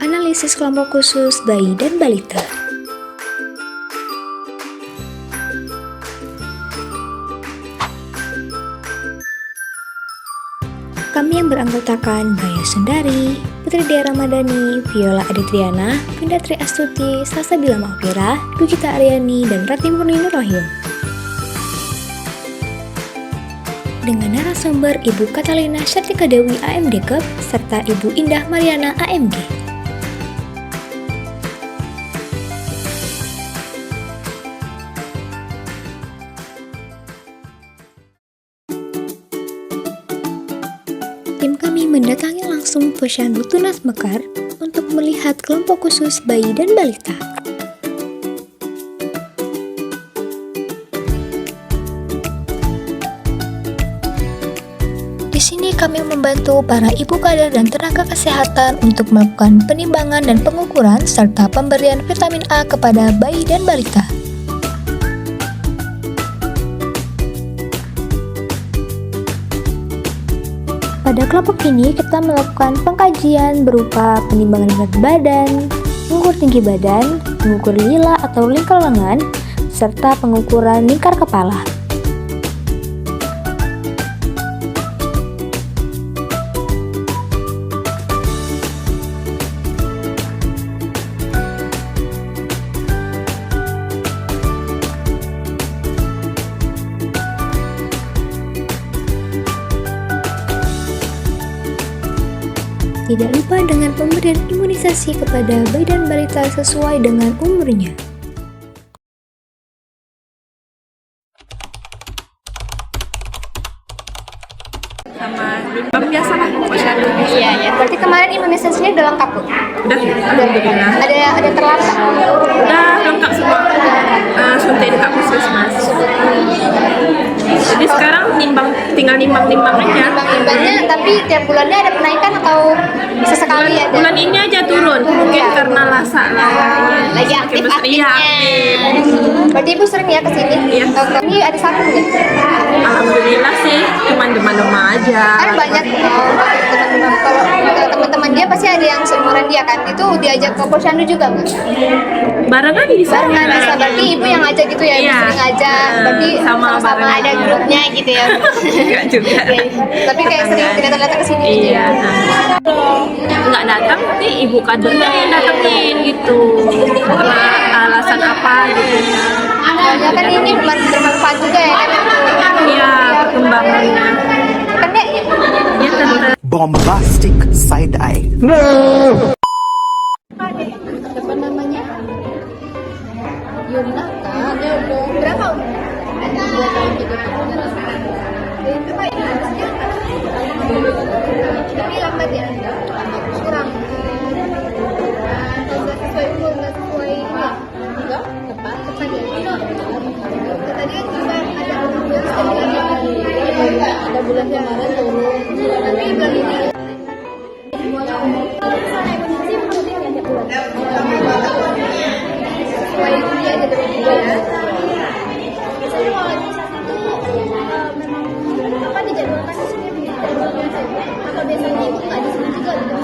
Analisis kelompok khusus bayi dan balita. Kami yang beranggotakan Baya Sundari, Putri Dia Ramadhani, Viola Aditriana, Vinda Tri Astuti, Salsabila Mahfira, Dukita Aryani, dan Ratni Murni Nurrohim. Dengan narasumber Ibu Katalina Syatika Dewi AMD Kep, serta Ibu Indah Mariana AMG. Tim kami mendatangi langsung Posyandu Tunas Mekar untuk melihat kelompok khusus bayi dan balita. Di sini kami membantu para ibu kadar dan tenaga kesehatan untuk melakukan penimbangan dan pengukuran serta pemberian vitamin A kepada bayi dan balita. Pada kelompok ini kita melakukan pengkajian berupa penimbangan berat badan, mengukur tinggi badan, mengukur lila atau lingkar lengan, serta pengukuran lingkar kepala. Tidak lupa dengan pemberian imunisasi kepada bayi dan balita sesuai dengan umurnya. Sama limbang biasa lah, posyandu biasa. Iya. Berarti kemarin imunisasinya udah lengkap, Bu? Udah, alhamdulillah. Ada terlambat? Udah lengkap semua. Suntik dekat puskesmas. Jadi sekarang tinggal nimbang aja. Nimbangnya, tapi tiap bulannya ada kenaikan atau sesekali aja? Bulan ini aja turun, mungkin karena lasak lah. Lagi aktif-aktifnya. Iya, aktif. Berarti Ibu sering ya kesini? Iya. Ini ada sakit nggak? Alhamdulillah sih, cuma demam-demam aja. Kan banyak teman-teman, kalau teman-teman dia pasti ada yang seumuran dia kan, itu diajak ke posyandu juga nggak? Barengan bisa. Barengan bisa, berarti Ibu yang ngajak gitu ya? Ibu Iya. sering ngajak, berarti sama barengan. ada grupnya gitu ya? Enggak juga. Tapi kayak sering tidak datang ke sini gitu Iya. ya? Nggak datang, nanti ibu kadernya yang datengin gitu. Karena alasan apa gitu. Soalnya kan ini bermanfaat juga ya kan? Iya, perkembangannya. Kan ya, Ya tante. Bombastic side eye. apa namanya? Yuna kan? Ya udah. Berapa? 2 tahun 3 tahun. Tapi lambat ya? Kurang. Atau nggak sesuai umur, nggak sesuai ini ya? Enggak, tepat ya? Tadi kan juga ada bulan ada bulan kemarin turun, tapi bulan ini sesuai ini aja terus juga ya. Biasanya kalau imunisasi itu memang apa dijadwalkan di sini atau biasanya ibu nggak di sini juga gitu?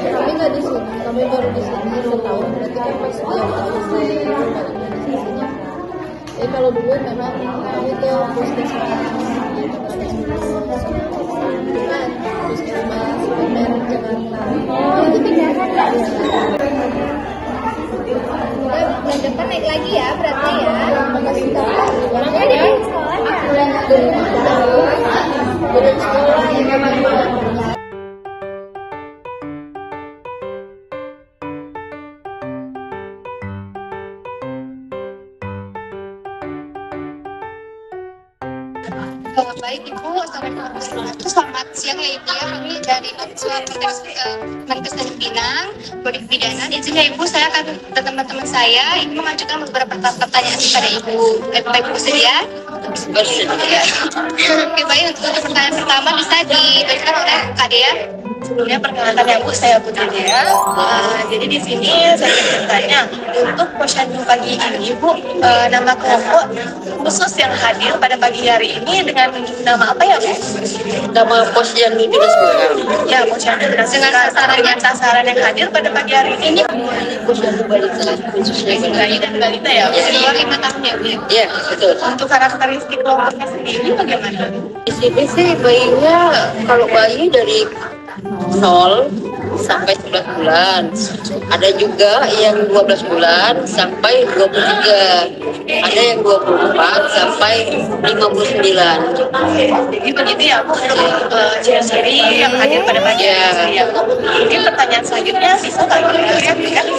Kami nggak di sini, kami baru di sini setahun, berarti kan pas dia selesai imunisasinya. Jadi kalau dulu memang kami ke puskesmas, puskesmas primer Jakarta. Itu pindahan nggak? Bulan depan naik lagi ya berarti ya. Makasih Kak. Jadi di sekolahnya. Dari sekolah ya memang. Baik Ibu, selamat siang ya Ibu ya. Kami dari mahasiswa Menkes Tanjung Pinang, Kode Pidana. Izinnya Ibu, saya akan dan teman-teman saya mengajukan beberapa pertanyaan kepada Ibu. Bapak Ibu bersedia? Bersedia. Oke baik, untuk pertanyaan pertama bisa diberikan oleh Kak Dea. Sebelumnya perkenalkan ya Bu, saya Putri Dea. Jadi di sini saya ingin bertanya, untuk posyandu pagi ini Bu, nama kelompok khusus yang hadir pada pagi hari ini dengan nama apa ya Bu? Nama posyandu dinas tunggal. Ya, posyandu dinas tunggal. Dengan sasaran yang hadir pada pagi hari ini posyandu balita khususnya bayi dan balita ya. Di bawah 5 tahun ya Bu? Iya, betul. Untuk karakteristik kelompoknya sendiri bagaimana? Di sini sih bayinya, kalau bayi dari 0 sampai 11 bulan. Ada juga yang 12 bulan sampai 23. Ada yang 24 sampai 59. Jadi begitu ya Bu, ciri-ciri yang hadir pada pagi hari ya. Mungkin pertanyaan selanjutnya bisa nggak ya?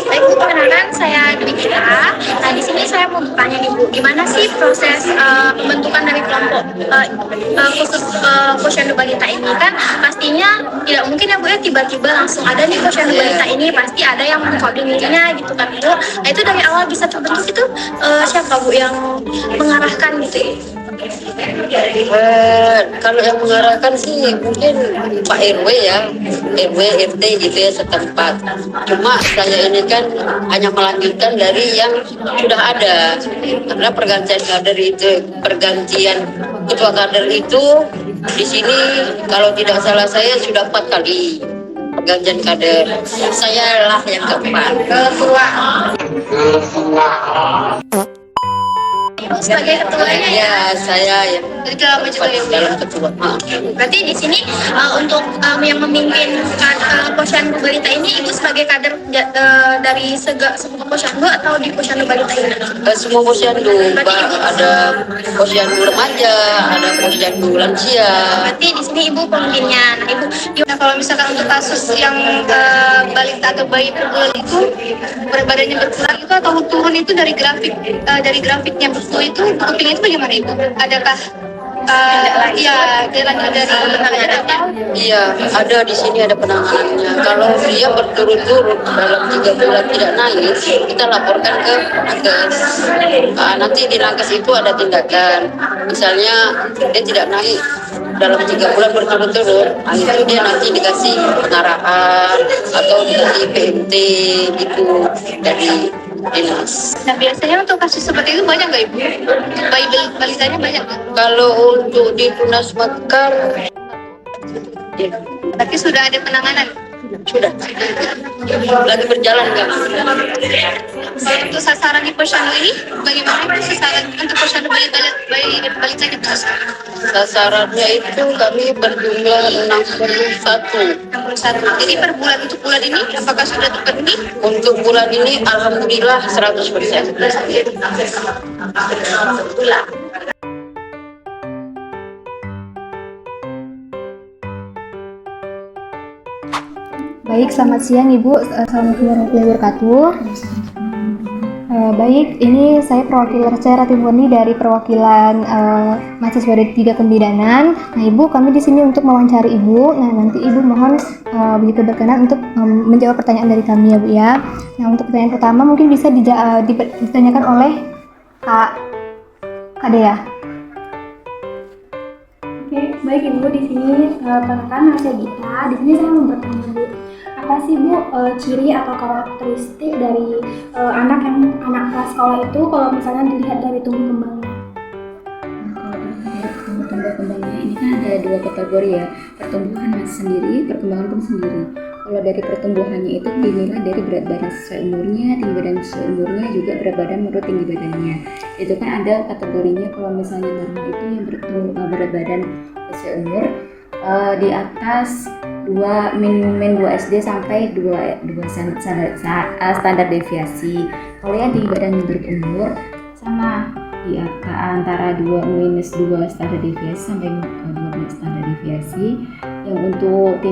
Baik Bu, perkenalkan saya Nikita. Nah di sini saya mau bertanya nih Bu, gimana sih proses pembentukan dari kelompok khusus posyandu balita ini? Kan pastinya tidak mungkin ya Bu ya tiba-tiba langsung ada nih posyandu balita ini, pasti ada yang mengkoordinasinya gitu kan Bu. Nah itu dari awal bisa terbentuk itu siapa Bu yang mengarahkan gitu? Kalau yang mengarahkan sih mungkin Pak RW ya, RW RT gitu ya setempat. Cuma saya ini kan hanya melanjutkan dari yang sudah ada, karena pergantian kader itu, pergantian ketua kader itu di sini kalau tidak salah saya sudah 4 kali pergantian kader. Saya lah yang keempat. Ketua. Sebagai ketuanya Ya, saya yang dalam ketua. Berarti di sini untuk yang memimpin posyandu balita ini Ibu sebagai kader dari semua posyandu atau di posyandu balita ini? Semua posyandu, ada posyandu remaja, ada posyandu lansia. Berarti di sini Ibu pemimpinnya. Nah Ibu, kalau misalkan untuk kasus yang balita atau bayi per bulan itu berat badannya berkurang itu atau turun itu dari grafiknya betul itu kuping itu bagaimana Ibu? Adakah dari penanganan atau? Iya, ada di sini ada penanganannya. Kalau dia berturut-turut dalam 3 bulan tidak naik, kita laporkan ke nakes. Nanti di nakes itu ada tindakan. Misalnya dia tidak naik dalam 3 bulan berturut-turut, itu dia nanti dikasih pengarahan atau dikasih PMT gitu dari dinas. Nah biasanya untuk kasus seperti itu banyak nggak Ibu? Bayi balitanya banyak nggak? Kalau untuk di Tunas Mekar, ya, Tapi sudah ada penanganan. sudah lagi berjalan kan. Kalau untuk sasaran di posyandu ini, bagaimana Ibu sasaran untuk posyandu balitanya? Sasarannya itu kami berjumlah 61. 61. Jadi per bulan untuk bulan ini, apakah sudah terpenuhi? Untuk bulan ini alhamdulillah 100%. Baik, selamat siang Ibu. Assalamualaikum warahmatullahi wabarakatuh. Baik, ini saya Rati Murni dari perwakilan mahasiswa D3 Kebidanan. Nah Ibu, kami di sini untuk mewawancari Ibu. Nah nanti Ibu mohon begitu berkenan untuk menjawab pertanyaan dari kami ya Bu ya. Nah untuk pertanyaan pertama mungkin bisa ditanyakan oleh Kak Dea. Oke, baik Ibu, di sini perkenalkan nama saya Gita. Di sini saya mau bertanya Bu, apa sih Bu ciri atau karakteristik dari anak kelas sekolah itu kalau misalnya dilihat dari tumbuh kembangnya? Kalau dari tumbuh kembangnya ini kan ada 2 kategori ya, pertumbuhan sendiri, perkembangan pun sendiri. Kalau dari pertumbuhannya itu dinilai dari berat badan sesuai umurnya, tinggi badan sesuai umurnya, juga berat badan menurut tinggi badannya. Itu kan ada kategorinya. Kalau misalnya normal itu yang berat badan sesuai umur di atas 2 SD sampai 2 standar deviasi. Kalau yang tinggi badan menurut umur sama di antara 2 standar deviasi sampai 12 standar deviasi. Yang untuk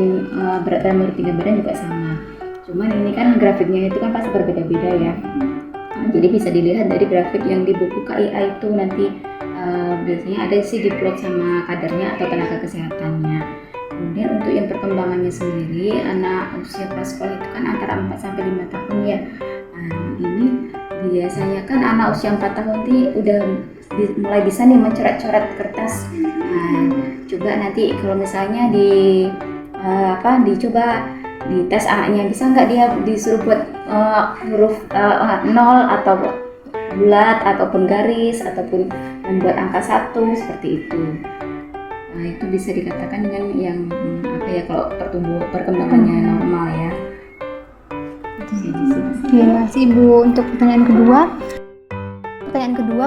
berat badan menurut tinggi badan juga sama. Cuman ini kan grafiknya itu kan pasti berbeda-beda ya. Jadi bisa dilihat dari grafik yang di buku KIA itu nanti biasanya ada sih diplot sama kadernya atau tenaga kesehatannya. Kemudian untuk yang perkembangannya sendiri, anak usia prasekolah itu kan antara 4 sampai 5 tahun ya. Ini biasanya kan anak usia 4 tahun ini udah mulai bisa nih mencoret-coret kertas. Coba nanti kalau misalnya di dicoba dites anaknya bisa nggak dia disuruh buat huruf 0 atau bulat ataupun garis ataupun membuat angka 1 seperti itu. Nah, itu bisa dikatakan dengan yang kalau perkembangannya normal ya. Terima kasih Ibu. Untuk pertanyaan kedua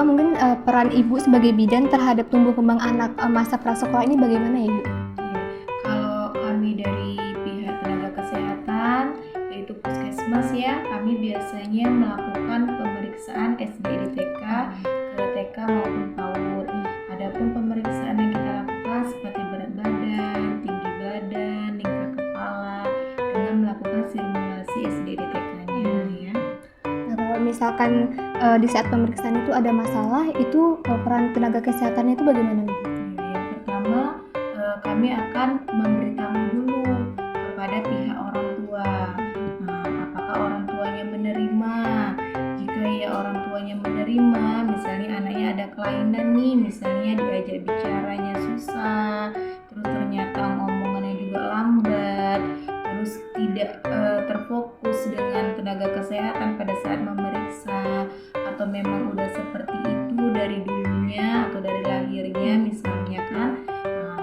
mungkin peran Ibu sebagai bidan terhadap tumbuh kembang anak masa prasekolah ini bagaimana ya Ibu? Kalau kami dari pihak tenaga kesehatan yaitu puskesmas ya, kami biasanya melakukan pemeriksaan SD di TK ke TK maupun PAUD. Adapun pemeriksaan yang kita lakukan seperti berat badan, tinggi badan, tingkat kepala dengan melakukan simulasi SD di TK-nya ya. Nah, kalau misalkan di saat pemeriksaan itu ada masalah, itu peran tenaga kesehatannya itu bagaimana Ibu? Yang pertama, kami akan memberitahu dulu kepada pihak orang tua. Apakah orang tuanya menerima? Jika ya orang tuanya menerima, misalnya anaknya ada kelainan nih, misalnya diajak bicaranya susah, terus ternyata omongannya juga lambat, terus tidak terfokus dengan tenaga kesehatan pada saat memeriksa, atau memang udah seperti itu dari dulunya atau dari lahirnya misalnya kan,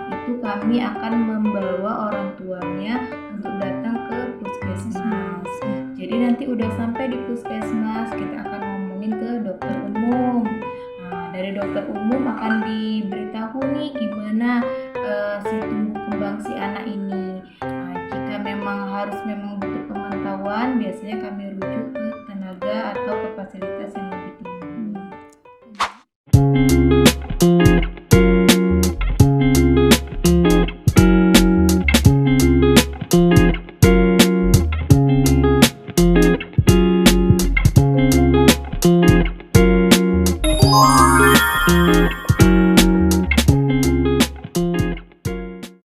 itu kami akan membawa orang tuanya untuk datang ke puskesmas. Jadi nanti udah sampai di puskesmas, kita akan ngomongin ke dokter umum. Dari dokter umum akan diberitahu nih gimana si tumbuh kembang si anak ini. Jika memang harus butuh pemantauan, biasanya kami rujuk ke tenaga atau ke fasilitas